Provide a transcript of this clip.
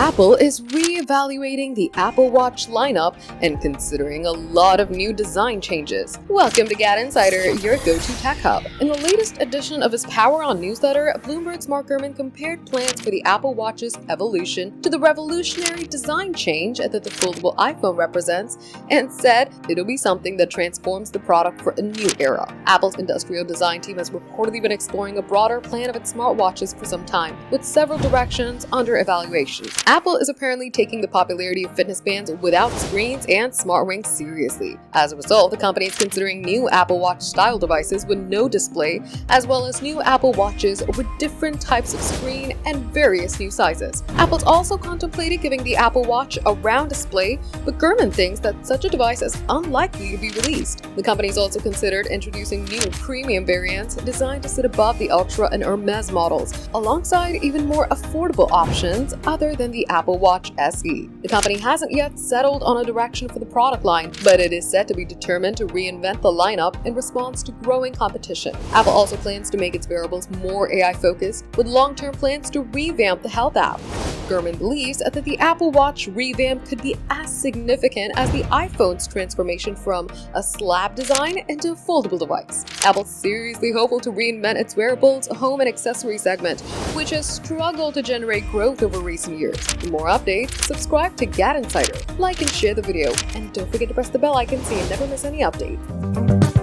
Apple is re-evaluating the Apple Watch lineup and considering a lot of new design changes. Welcome to GadInsider, your go-to tech hub. In the latest edition of his Power On newsletter, Bloomberg's Mark Gurman compared plans for the Apple Watch's evolution to the revolutionary design change that the foldable iPhone represents, and said it'll be something that transforms the product for a new era. Apple's industrial design team has reportedly been exploring a broader plan of its smartwatches for some time, with several directions under evaluation. Apple is apparently taking the popularity of fitness bands without screens and smart rings seriously. As a result, the company is considering new Apple Watch-style devices with no display, as well as new Apple Watches with different types of screen and various new sizes. Apple's also contemplated giving the Apple Watch a round display, but Gurman thinks that such a device is unlikely to be released. The company's also considered introducing new premium variants designed to sit above the Ultra and Hermes models, alongside even more affordable options other than the Apple Watch SE. The company hasn't yet settled on a direction for the product line, but it is said to be determined to reinvent the lineup in response to growing competition. Apple also plans to make its wearables more AI-focused, with long-term plans to revamp the health app. Gurman believes that the Apple Watch revamp could be as significant as the iPhone's transformation from a slab design into a foldable device. Apple's seriously hopeful to reinvent its wearables, home, and accessory segment, which has struggled to generate growth over recent years. For more updates, subscribe to GadInsider, like and share the video, and don't forget to press the bell icon so you never miss any update.